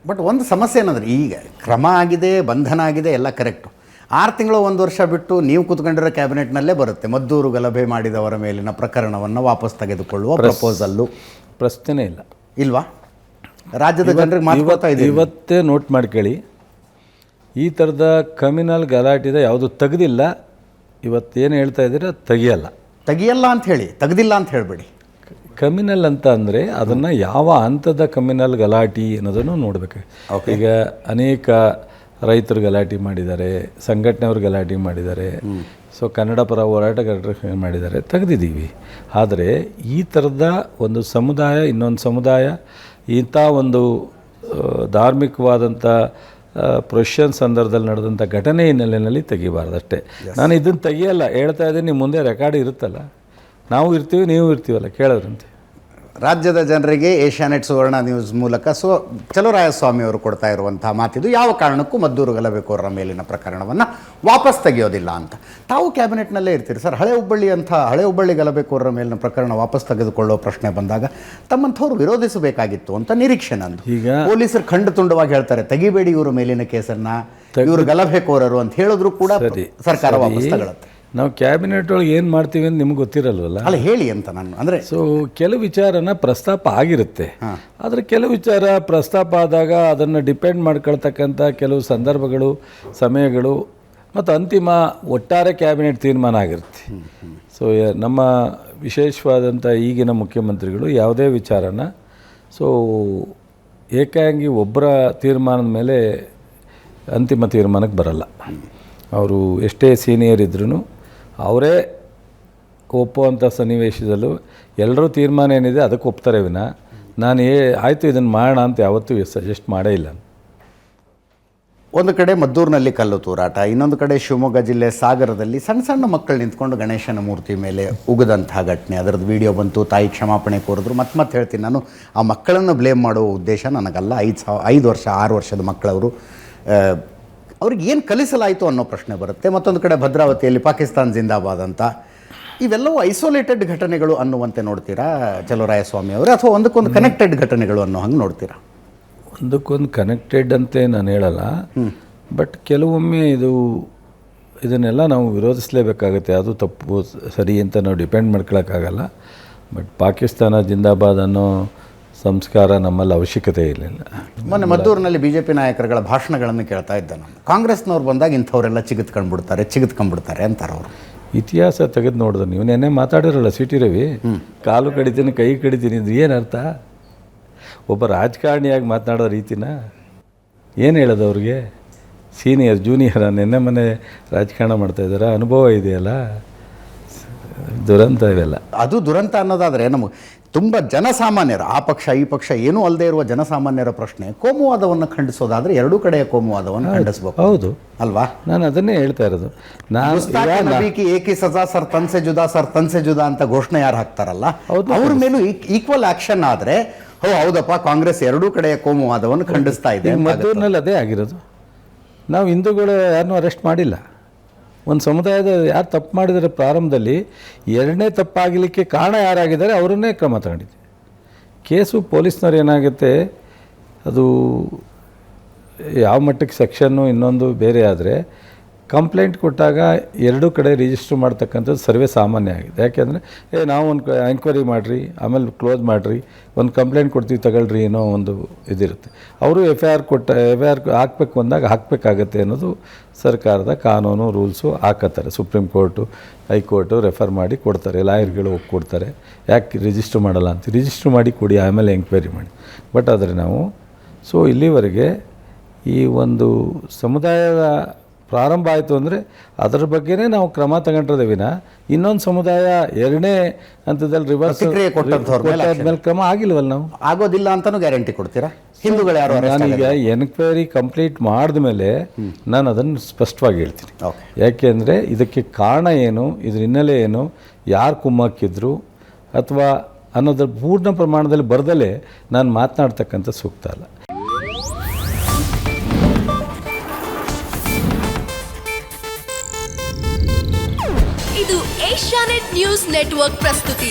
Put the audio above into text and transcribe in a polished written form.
But ಒಂದು ಸಮಸ್ಯೆ ಏನಂದ್ರೆ ಈಗ ಕ್ರಮ ಆಗಿದೆ, ಬಂಧನ ಆಗಿದೆ, ಎಲ್ಲ ಕರೆಕ್ಟು. 6 ತಿಂಗಳು 1 ವರ್ಷ ಬಿಟ್ಟು ನೀವು ಕೂತ್ಕೊಂಡಿರೋ ಕ್ಯಾಬಿನೆಟ್ನಲ್ಲೇ ಬರುತ್ತೆ ಮದ್ದೂರು ಗಲಭೆ ಮಾಡಿದವರ ಮೇಲಿನ ಪ್ರಕರಣವನ್ನು ವಾಪಸ್ ತೆಗೆದುಕೊಳ್ಳುವ ಪ್ರಪೋಸಲ್ಲು. ಪ್ರಶ್ನೆ ಇಲ್ಲ. ಇಲ್ವಾ? ರಾಜ್ಯದ ಜನರಿಗೆ ಮಾತಾಡ್ತಾ ಇದ್ದೀವಿ. ಇವತ್ತೇ ನೋಟ್ ಮಾಡ್ಕೊಳ್ಳಿ, ಈ ಥರದ ಕಮ್ಯುನಲ್ ಗಲಾಟಿದ ಯಾವುದು ತೆಗೆದಿಲ್ಲ. ಇವತ್ತೇನು ಹೇಳ್ತಾ ಇದ್ದೀರ ತೆಗಿಯಲ್ಲ ಅಂತ ಹೇಳಿ, ತೆಗೆದಿಲ್ಲ ಅಂತ ಹೇಳಬೇಡಿ. ಕಮ್ಯುನಲ್ ಅಂತ ಅಂದರೆ ಅದನ್ನು ಯಾವ ಹಂತದ ಕಮ್ಯುನಲ್ ಗಲಾಟಿ ಅನ್ನೋದನ್ನು ನೋಡಬೇಕು. ಈಗ ಅನೇಕ ರೈತರು ಗಲಾಟೆ ಮಾಡಿದ್ದಾರೆ, ಸಂಘಟನೆಯವರು ಗಲಾಟೆ ಮಾಡಿದ್ದಾರೆ, ಸೊ ಕನ್ನಡ ಪರ ಹೋರಾಟಗಾರರು ಮಾಡಿದ್ದಾರೆ, ತೆಗೆದಿದ್ದೀವಿ. ಆದರೆ ಈ ಥರದ ಒಂದು ಸಮುದಾಯ ಇನ್ನೊಂದು ಸಮುದಾಯ ಇಂಥ ಒಂದು ಧಾರ್ಮಿಕವಾದಂಥ ಪ್ರೊಫೆಷನ್ ಸಂದರ್ಭದಲ್ಲಿ ನಡೆದಂಥ ಘಟನೆ ಹಿನ್ನೆಲೆಯಲ್ಲಿ ತೆಗಿಬಾರ್ದು ಅಷ್ಟೇ. ನಾನು ಇದನ್ನು ತೆಗಿಯಲ್ಲ ಹೇಳ್ತಾ ಇದ್ದೀನಿ, ನಿಮ್ಮ ಮುಂದೆ ರೆಕಾರ್ಡ್ ಇರುತ್ತಲ್ಲ, ನಾವು ಇರ್ತೀವಿ ನೀವು ಇರ್ತೀವಲ್ಲ, ಕೇಳೋದ್ರಂತೆ. ರಾಜ್ಯದ ಜನರಿಗೆ ಏಷ್ಯಾನೆಟ್ ಸುವರ್ಣ ನ್ಯೂಸ್ ಮೂಲಕ ಚಲುವರಾಯಸ್ವಾಮಿ ಅವರು ಕೊಡ್ತಾ ಇರುವಂಥ ಮಾತಿದು, ಯಾವ ಕಾರಣಕ್ಕೂ ಮದ್ದೂರು ಗಲಭೆಕೋರರ ಮೇಲಿನ ಪ್ರಕರಣವನ್ನು ವಾಪಸ್ ತೆಗೆಯೋದಿಲ್ಲ ಅಂತ. ತಾವು ಕ್ಯಾಬಿನೆಟ್ನಲ್ಲೇ ಇರ್ತೀರಿ ಸರ್. ಹಳೆ ಹುಬ್ಬಳ್ಳಿ ಗಲಭೆಕೋರರ ಮೇಲಿನ ಪ್ರಕರಣ ವಾಪಸ್ ತೆಗೆದುಕೊಳ್ಳೋ ಪ್ರಶ್ನೆ ಬಂದಾಗ ತಮ್ಮಂಥವ್ರು ವಿರೋಧಿಸಬೇಕಾಗಿತ್ತು ಅಂತ ನಿರೀಕ್ಷೆ ನಂದು. ಈಗ ಪೊಲೀಸರು ಖಂಡ ತುಂಡವಾಗಿ ಹೇಳ್ತಾರೆ, ತೆಗಿಬೇಡಿ ಇವರು ಮೇಲಿನ ಕೇಸನ್ನು, ಇವರು ಗಲಭೆಕೋರರು ಅಂತ ಹೇಳಿದ್ರು ಕೂಡ ಸರ್ಕಾರ ವಾಪಸ್ ತಗೊಳುತ್ತೆ. ನಾವು ಕ್ಯಾಬಿನೆಟ್ ಒಳಗೆ ಏನು ಮಾಡ್ತೀವಿ ಅಂತ ನಿಮ್ಗೆ ಗೊತ್ತಿರಲ್ವಲ್ಲ. ಅಲ್ಲ ಹೇಳಿ ಅಂತ ನಾನು ಅಂದರೆ, ಸೊ ಕೆಲವು ವಿಚಾರನ ಪ್ರಸ್ತಾಪ ಆಗಿರುತ್ತೆ, ಆದರೆ ಕೆಲವು ವಿಚಾರ ಪ್ರಸ್ತಾಪ ಆದಾಗ ಅದನ್ನು ಡಿಪೆಂಡ್ ಮಾಡ್ಕೊಳ್ತಕ್ಕಂಥ ಕೆಲವು ಸಂದರ್ಭಗಳು, ಸಮಯಗಳು ಮತ್ತು ಅಂತಿಮ ಒಟ್ಟಾರೆ ಕ್ಯಾಬಿನೆಟ್ ತೀರ್ಮಾನ ಆಗಿರುತ್ತೆ. ಸೊ ನಮ್ಮ ವಿಶೇಷವಾದಂಥ ಈಗಿನ ಮುಖ್ಯಮಂತ್ರಿಗಳು ಯಾವುದೇ ವಿಚಾರನ ಏಕಾಂಗಿ ಒಬ್ಬರ ತೀರ್ಮಾನದ ಮೇಲೆ ಅಂತಿಮ ತೀರ್ಮಾನಕ್ಕೆ ಬರಲ್ಲ. ಅವರು ಎಷ್ಟೇ ಸೀನಿಯರ್ ಇದ್ರೂ ಅವರೇ ಒಪ್ಪುವಂಥ ಸನ್ನಿವೇಶದಲ್ಲೂ ಎಲ್ಲರೂ ತೀರ್ಮಾನ ಏನಿದೆ ಅದಕ್ಕೆ ಒಪ್ತಾರೆ ವಿನ ನಾನು ಆಯಿತು ಇದನ್ನು ಮಾಡೋಣ ಅಂತ ಯಾವತ್ತೂ ಸಜೆಸ್ಟ್ ಮಾಡೇ ಇಲ್ಲ. ಒಂದು ಕಡೆ ಮದ್ದೂರಿನಲ್ಲಿ ಕಲ್ಲು ತೂರಾಟ, ಇನ್ನೊಂದು ಕಡೆ ಶಿವಮೊಗ್ಗ ಜಿಲ್ಲೆ ಸಾಗರದಲ್ಲಿ ಸಣ್ಣ ಮಕ್ಕಳು ನಿಂತ್ಕೊಂಡು ಗಣೇಶನ ಮೂರ್ತಿ ಮೇಲೆ ಉಗಿದಂಥ ಘಟನೆ, ಅದರದ್ದು ವಿಡಿಯೋ ಬಂತು, ತಾಯಿ ಕ್ಷಮಾಪಣೆ ಕೋರಿದ್ರು. ಮತ್ತೆ ಹೇಳ್ತೀನಿ, ನಾನು ಆ ಮಕ್ಕಳನ್ನು ಬ್ಲೇಮ್ ಮಾಡೋ ಉದ್ದೇಶ ನನಗಲ್ಲ. 5 ವರ್ಷ 6 ವರ್ಷದ ಮಕ್ಕಳವರು, ಅವ್ರಿಗೆ ಏನು ಕಲಿಸಲಾಯಿತು ಅನ್ನೋ ಪ್ರಶ್ನೆ ಬರುತ್ತೆ. ಮತ್ತೊಂದು ಕಡೆ ಭದ್ರಾವತಿಯಲ್ಲಿ ಪಾಕಿಸ್ತಾನ್ ಜಿಂದಾಬಾದ್ ಅಂತ, ಇವೆಲ್ಲವೂ ಐಸೋಲೇಟೆಡ್ ಘಟನೆಗಳು ಅನ್ನುವಂತೆ ನೋಡ್ತೀರಾ ಚಲುವರಾಯಸ್ವಾಮಿ ಅವರು, ಅಥವಾ ಒಂದಕ್ಕೊಂದು ಕನೆಕ್ಟೆಡ್ ಘಟನೆಗಳು ಅನ್ನೋ ಹಂಗೆ ನೋಡ್ತೀರಾ? ಒಂದಕ್ಕೊಂದು ಕನೆಕ್ಟೆಡ್ ಅಂತ ನಾನು ಹೇಳಲ್ಲ, ಬಟ್ ಕೆಲವೊಮ್ಮೆ ಇದನ್ನೆಲ್ಲ ನಾವು ವಿರೋಧಿಸಲೇಬೇಕಾಗುತ್ತೆ. ಅದು ತಪ್ಪು ಸರಿ ಅಂತ ನಾವು ಡಿಪೆಂಡ್ ಮಾಡ್ಕೊಳಕ್ಕಾಗಲ್ಲ. ಬಟ್ ಪಾಕಿಸ್ತಾನ ಜಿಂದಾಬಾದ್ ಅನ್ನೋ ಸಂಸ್ಕಾರ ನಮ್ಮಲ್ಲಿ ಅವಶ್ಯಕತೆ ಇರಲಿಲ್ಲ. ಮೊನ್ನೆ ಮದ್ದೂರಿನಲ್ಲಿ BJP ನಾಯಕರುಗಳ ಭಾಷಣಗಳನ್ನು ಕೇಳ್ತಾ ಇದ್ದ ನಾನು. ಕಾಂಗ್ರೆಸ್ನವ್ರು ಬಂದಾಗ ಇಂಥವರೆಲ್ಲ ಚಿಗಿತ್ಕೊಂಡ್ಬಿಡ್ತಾರೆ ಅಂತಾರೆ ಅವರು. ಇತಿಹಾಸ ತೆಗೆದು ನೋಡಿದ್ರೆ ನೀವು ನೆನ್ನೆ ಮಾತಾಡಿರಲ್ಲ CT ರವಿ, ಕಾಲು ಕಡಿತೀನಿ ಕೈ ಕಡಿತೀನಿ ಇದು ಏನರ್ಥ? ಒಬ್ಬ ರಾಜಕಾರಣಿಯಾಗಿ ಮಾತನಾಡೋ ರೀತಿನ ಏನು ಹೇಳೋದು ಅವ್ರಿಗೆ? ಸೀನಿಯರ್ ಜೂನಿಯರ ನೆನ್ನೆ ಮನೆ ರಾಜಕಾರಣ ಮಾಡ್ತಾಯಿದ್ದಾರೆ, ಅನುಭವ ಇದೆಯಲ್ಲ, ದುರಂತ ಇವೆಲ್ಲ. ಅದು ದುರಂತ ಅನ್ನೋದಾದರೆ ನಮಗೆ ತುಂಬ ಜನಸಾಮಾನ್ಯರು, ಆ ಪಕ್ಷ ಈ ಪಕ್ಷ ಏನೂ ಅಲ್ಲದೆ ಇರುವ ಜನಸಾಮಾನ್ಯರ ಪ್ರಶ್ನೆ, ಕೋಮುವಾದವನ್ನು ಖಂಡಿಸೋದಾದರೆ ಎರಡೂ ಕಡೆಯ ಕೋಮುವಾದವನ್ನು ಖಂಡಿಸಬೇಕು. ಹೌದು ಅಲ್ವಾ? ನಾನು ಅದನ್ನೇ ಹೇಳ್ತಾ ಇರೋದು. ಏಕಿ ಸಜಾ ಸರ್ ತನ್ಸೆ ಜುದಾ ಅಂತ ಘೋಷಣೆ ಯಾರು ಹಾಕ್ತಾರಲ್ಲ, ಅವ್ರ ಮೇಲೂ ಈಕ್ವಲ್ ಆಕ್ಷನ್ ಆದರೆ ಹೌದಪ್ಪ, ಕಾಂಗ್ರೆಸ್ ಎರಡೂ ಕಡೆಯ ಕೋಮುವಾದವನ್ನು ಖಂಡಿಸ್ತಾ ಇದೆ. ಮದ್ದೂರಿನಲ್ಲಿ ಅದೇ ಆಗಿರೋದು. ನಾವು ಹಿಂದೂಗಳು ಯಾರನ್ನೂ ಅರೆಸ್ಟ್ ಮಾಡಿಲ್ಲ. ಒಂದು ಸಮುದಾಯದ ಯಾರು ತಪ್ಪು ಮಾಡಿದರೆ ಪ್ರಾರಂಭದಲ್ಲಿ, ಎರಡನೇ ತಪ್ಪಾಗಲಿಕ್ಕೆ ಕಾರಣ ಯಾರಾಗಿದ್ದಾರೆ ಅವರನ್ನೇ ಕ್ರಮ ತಗೊಂಡಿದ್ದೆ. ಕೇಸು ಪೊಲೀಸ್ನವ್ರು ಏನಾಗುತ್ತೆ, ಅದು ಯಾವ ಮಟ್ಟಕ್ಕೆ ಸೆಕ್ಷನ್ನು ಇನ್ನೊಂದು ಬೇರೆ ಆದರೆ ಕಂಪ್ಲೇಂಟ್ ಕೊಟ್ಟಾಗ ಎರಡೂ ಕಡೆ ರಿಜಿಸ್ಟ್ರ್ ಮಾಡ್ತಕ್ಕಂಥದ್ದು ಸರ್ವೇ ಸಾಮಾನ್ಯ ಆಗಿದೆ. ಯಾಕೆಂದರೆ ನಾವು ಒಂದು ಎಂಕ್ವೈರಿ ಮಾಡಿರಿ, ಆಮೇಲೆ ಕ್ಲೋಸ್ ಮಾಡಿರಿ, ಒಂದು ಕಂಪ್ಲೇಂಟ್ ಕೊಡ್ತೀವಿ ತಗೊಳ್ರಿ ಅನ್ನೋ ಒಂದು ಇದಿರುತ್ತೆ. ಅವರು FIR ಹಾಕಬೇಕು ಅಂದಾಗ ಹಾಕಬೇಕಾಗತ್ತೆ ಅನ್ನೋದು ಸರ್ಕಾರದ ಕಾನೂನು ರೂಲ್ಸು ಹಾಕತ್ತಾರೆ. ಸುಪ್ರೀಂ ಕೋರ್ಟು, ಹೈಕೋರ್ಟು ರೆಫರ್ ಮಾಡಿ ಕೊಡ್ತಾರೆ, ಲಾಯರ್ಗಳು ಕೊಡ್ತಾರೆ. ಯಾಕೆ ರಿಜಿಸ್ಟ್ರ್ ಮಾಡಲ್ಲ ಅಂತ, ರಿಜಿಸ್ಟ್ರ್ ಮಾಡಿ ಕೊಡಿ, ಆಮೇಲೆ ಎಂಕ್ವೈರಿ ಮಾಡಿ. ಬಟ್ ಆದರೆ ನಾವು ಇಲ್ಲಿವರೆಗೆ ಈ ಒಂದು ಸಮುದಾಯದ ಪ್ರಾರಂಭ ಆಯಿತು ಅಂದರೆ ಅದರ ಬಗ್ಗೆನೇ ನಾವು ಕ್ರಮ ತಗೊಂಡ್ರದೆ ವಿನ ಇನ್ನೊಂದು ಸಮುದಾಯ ಎರಡನೇ ಹಂತದಲ್ಲಿ ರಿವರ್ಸ್ ಮೇಲೆ ಕ್ರಮ ಆಗಿಲ್ವಲ್ಲ. ನಾವು ಆಗೋದಿಲ್ಲ ಅಂತಲೂ ಗ್ಯಾರಂಟಿ ಕೊಡ್ತೀರಾ? ಹಿಂದೂಗಳು ಯಾರು? ನಾನೀಗ ಎನ್ಕ್ವೈರಿ ಕಂಪ್ಲೀಟ್ ಮಾಡಿದ್ಮೇಲೆ ನಾನು ಅದನ್ನು ಸ್ಪಷ್ಟವಾಗಿ ಹೇಳ್ತೀನಿ. ಯಾಕೆ ಅಂದರೆ ಇದಕ್ಕೆ ಕಾರಣ ಏನು, ಇದ್ರ ಹಿನ್ನೆಲೆ ಏನು, ಯಾರು ಕುಮ್ಮಕ್ಕಿದ್ರು ಅಥವಾ ಅನ್ನೋದ್ರ ಪೂರ್ಣ ಪ್ರಮಾಣದಲ್ಲಿ ಬರದಲ್ಲೇ ನಾನು ಮಾತನಾಡ್ತಕ್ಕಂಥ ಸೂಕ್ತ ಅಲ್ಲ. ಇದು ಏಷ್ಯಾನೆಟ್ ನ್ಯೂಸ್ ನೆಟ್ವರ್ಕ್ ಪ್ರಸ್ತುತಿ.